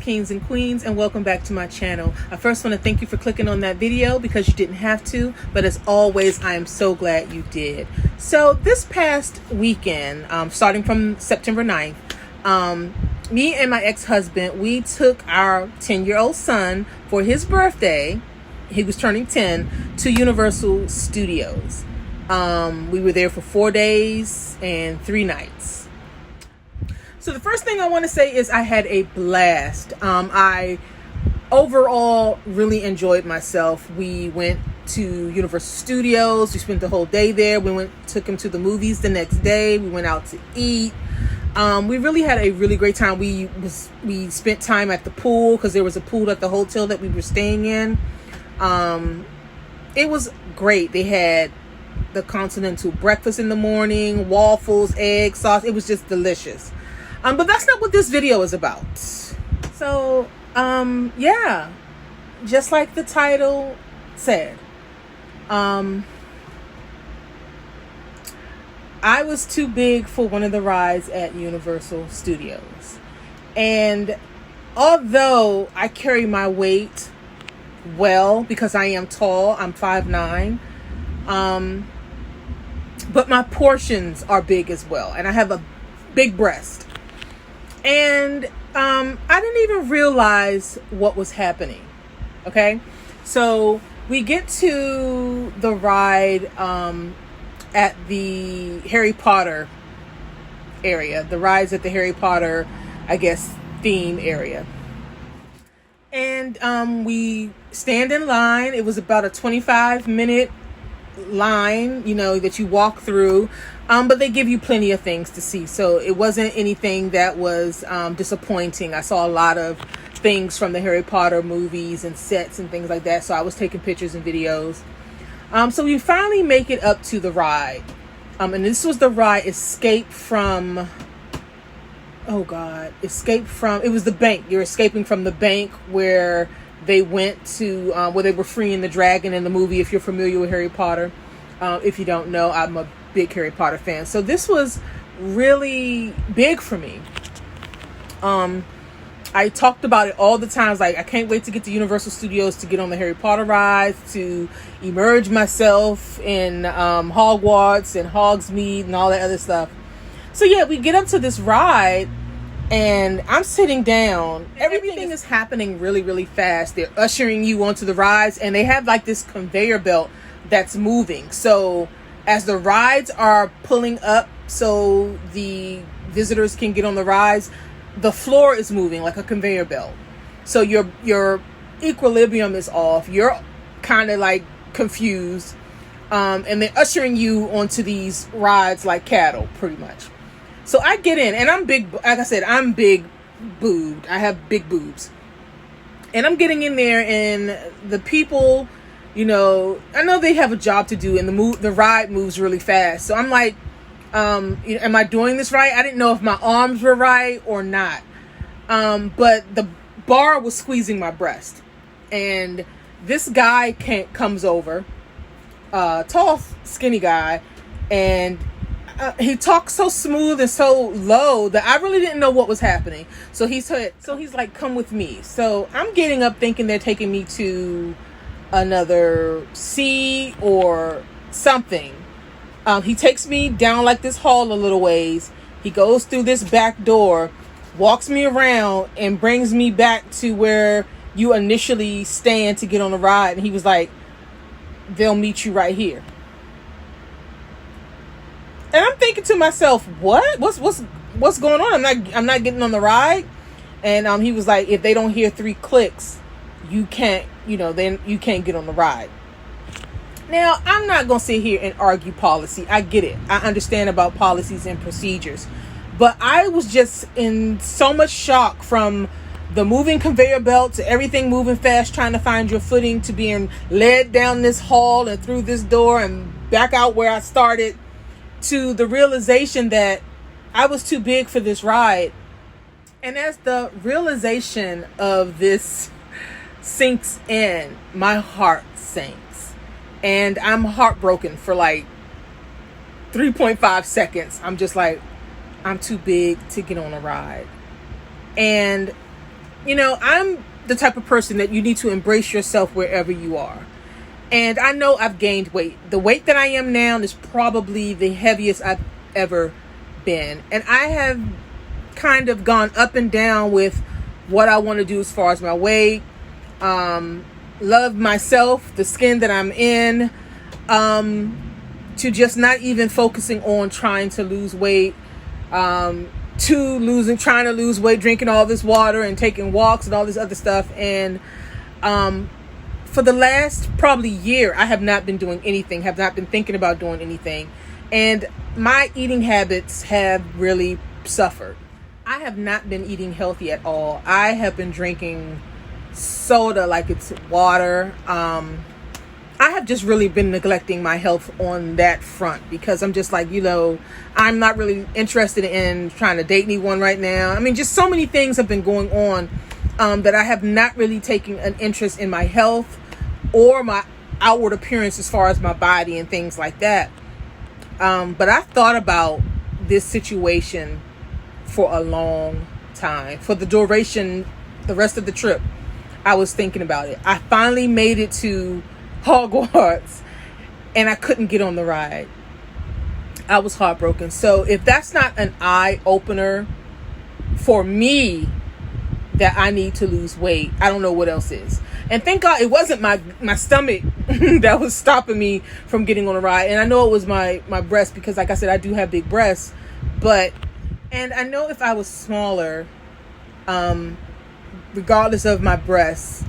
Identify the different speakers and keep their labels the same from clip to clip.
Speaker 1: kings and queens, and welcome back to my channel. I first want to thank you for clicking on that video because you didn't have to, but as always, I am so glad you did. So this past weekend, starting from September 9th, me and my ex-husband, we took our 10-year-old son for his birthday. He was turning 10 to Universal Studios. We were there for 4 days and 3 nights. So the first thing I want to say is I had a blast. I overall really enjoyed myself. We went to Universal Studios. We spent the whole day there. Took him to the movies the next day. We went out to eat. We really had a really great time. We spent time at the pool because there was a pool at the hotel that we were staying in. It was great. They had the continental breakfast in the morning, waffles, eggs, sauce. It was just delicious. But that's not what this video is about. So, yeah, just like the title said, I was too big for one of the rides at Universal Studios. And although I carry my weight well because I am tall, I'm 5'9", but my portions are big as well. And I have a big breast. And I didn't even realize what was happening. Okay, so we get to the ride at the Harry Potter area. The rides at the Harry Potter, I guess, theme area. And we stand in line. It was about a 25-minute line, that you walk through. But they give you plenty of things to see. So it wasn't anything that was disappointing. I saw a lot of things from the Harry Potter movies and sets and things like that. So I was taking pictures and videos. So we finally make it up to the ride. And this was the ride Escape from... it was the bank. You're escaping from the bank where they went to, where they were freeing the dragon in the movie, if you're familiar with Harry Potter. If you don't know, I'm a big Harry Potter fan. So this was really big for me. I talked about it all the times. Like, I can't wait to get to Universal Studios to get on the Harry Potter rides, to immerse myself in Hogwarts and Hogsmeade and all that other stuff. So yeah, we get up to this ride and I'm sitting down. Everything is happening really, really fast. They're ushering you onto the rides and they have like this conveyor belt that's moving. So as the rides are pulling up so the visitors can get on the rides, the floor is moving like a conveyor belt. So your equilibrium is off. You're kind of like confused. And they're ushering you onto these rides like cattle, pretty much. So I get in and I'm big. Like I said, I'm big boobed. I have big boobs. And I'm getting in there and the people... I know they have a job to do, and the ride moves really fast. So I'm like, am I doing this right? I didn't know if my arms were right or not. But the bar was squeezing my breast, and this guy comes over, tall, skinny guy, and he talks so smooth and so low that I really didn't know what was happening. So he's like, "Come with me." So I'm getting up, thinking they're taking me to another seat or something. He takes me down like this hall a little ways. He goes through this back door, walks me around, and brings me back to where you initially stand to get on the ride. And he was like, "They'll meet you right here." And I'm thinking to myself, what? What's going on? I'm not getting on the ride. And he was like, "If they don't hear 3 clicks, you can't, then you can't get on the ride." Now, I'm not going to sit here and argue policy. I get it. I understand about policies and procedures. But I was just in so much shock from the moving conveyor belt to everything moving fast, trying to find your footing, to being led down this hall and through this door and back out where I started, to the realization that I was too big for this ride. And as the realization of this sinks in, my heart sinks. And I'm heartbroken for like 3.5 seconds. I'm just like, I'm too big to get on a ride. And I'm the type of person that you need to embrace yourself wherever you are. And I know I've gained weight. The weight that I am now is probably the heaviest I've ever been. And I have kind of gone up and down with what I want to do as far as my weight. Love myself, the skin that I'm in, to just not even focusing on trying to lose weight, trying to lose weight, drinking all this water and taking walks and all this other stuff. And for the last probably year, I have not been doing anything, have not been thinking about doing anything. And my eating habits have really suffered. I have not been eating healthy at all. I have been drinking soda like it's water. I have just really been neglecting my health on that front because I'm just like, I'm not really interested in trying to date anyone right now. I mean, just so many things have been going on that I have not really taken an interest in my health or my outward appearance as far as my body and things like that. But I thought about this situation for a long time. For the duration, the rest of the trip, I was thinking about it. I finally made it to Hogwarts and I couldn't get on the ride. I was heartbroken. So if that's not an eye opener for me that I need to lose weight, I don't know what else is. And thank God it wasn't my stomach that was stopping me from getting on a ride. And I know it was my breast because, like I said, I do have big breasts. And I know if I was smaller, regardless of my breasts,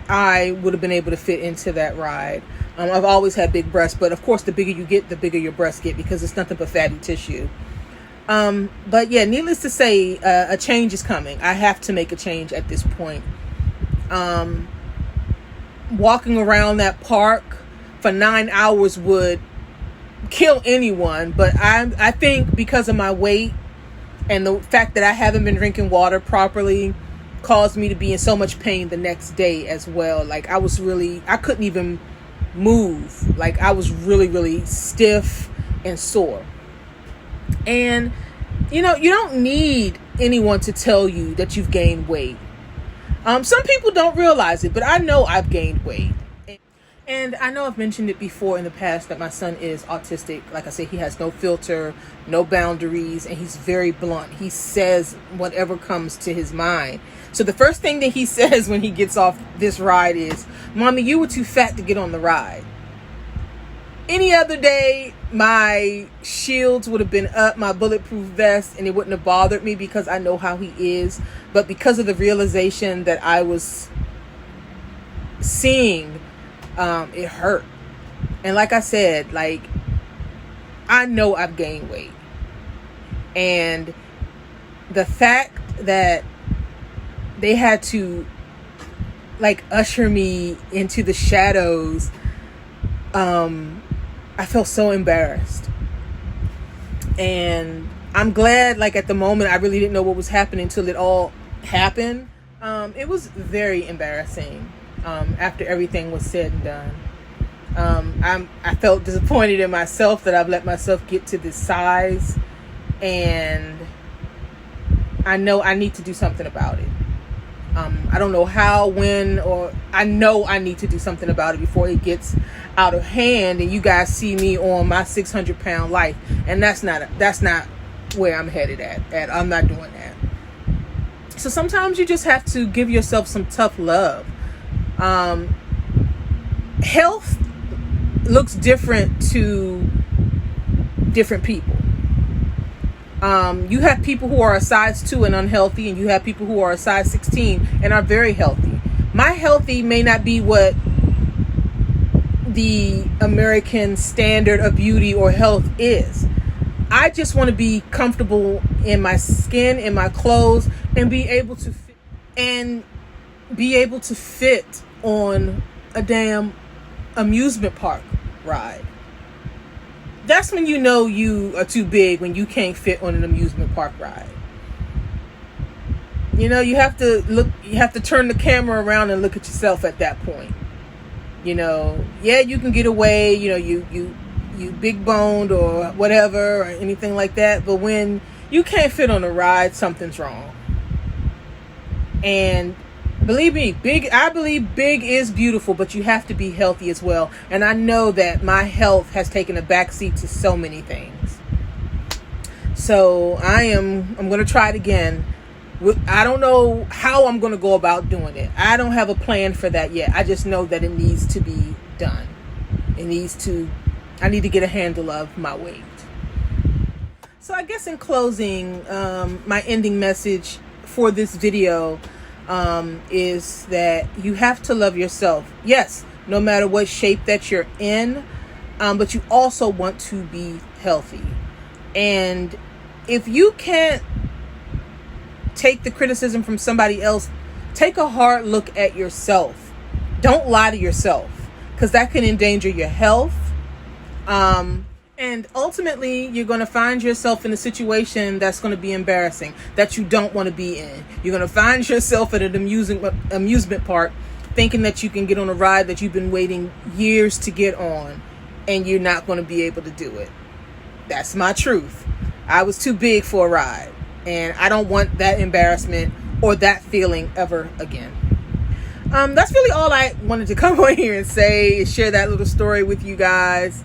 Speaker 1: I would have been able to fit into that ride. I've always had big breasts, but of course, the bigger you get, the bigger your breasts get because it's nothing but fatty tissue. But yeah, needless to say, a change is coming. I have to make a change at this point. Walking around that park for 9 hours would kill anyone, but I think because of my weight and the fact that I haven't been drinking water properly caused me to be in so much pain the next day as well. Like I couldn't even move. Like I was really, really stiff and sore. And you don't need anyone to tell you that you've gained weight. Some people don't realize it, but I know I've gained weight. And I know I've mentioned it before in the past that my son is autistic. Like I said, he has no filter, no boundaries, and he's very blunt. He says whatever comes to his mind. So the first thing that he says when he gets off this ride is, "Mommy, you were too fat to get on the ride." Any other day, my shields would have been up, my bulletproof vest, and it wouldn't have bothered me because I know how he is. But because of the realization that I was seeing, it hurt. And like I said, I know I've gained weight. And the fact that they had to usher me into the shadows, I felt so embarrassed. And I'm glad, at the moment, I really didn't know what was happening until it all happened. It was very embarrassing after everything was said and done. I felt disappointed in myself that I've let myself get to this size. And I know I need to do something about it. I don't know how, when, or I know I need to do something about it before it gets out of hand and you guys see me on my 600-pound life. And that's not where I'm headed at. I'm not doing that. So sometimes you just have to give yourself some tough love. Health looks different to different people. You have people who are a size 2 and unhealthy, and you have people who are a size 16 and are very healthy. My healthy may not be what the American standard of beauty or health is. I just want to be comfortable in my skin, in my clothes, and be able to fit on a damn amusement park ride. That's when you know you are too big, when you can't fit on an amusement park ride. You have to turn the camera around and look at yourself at that point. Yeah, you can get away, you big boned or whatever or anything like that, but when you can't fit on a ride, something's wrong. And believe me, I believe big is beautiful, but you have to be healthy as well. And I know that my health has taken a backseat to so many things. So I'm going to try it again. I don't know how I'm going to go about doing it. I don't have a plan for that yet. I just know that it needs to be done. I need to get a handle of my weight. So I guess in closing, my ending message for this video is that you have to love yourself. Yes, no matter what shape that you're in, but you also want to be healthy. And if you can't take the criticism from somebody else, take a hard look at yourself. Don't lie to yourself, because that can endanger your health. And ultimately, you're going to find yourself in a situation that's going to be embarrassing, that you don't want to be in. You're going to find yourself at an amusement park thinking that you can get on a ride that you've been waiting years to get on, and you're not going to be able to do it. That's my truth. I was too big for a ride, and I don't want that embarrassment or that feeling ever again. That's really all I wanted to come on here and say, share that little story with you guys.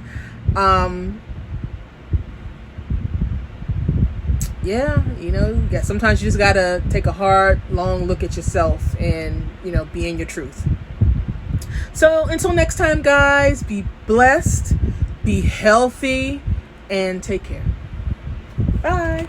Speaker 1: Yeah, sometimes you just gotta take a hard, long look at yourself and, be in your truth. So until next time, guys, be blessed, be healthy, and take care. Bye.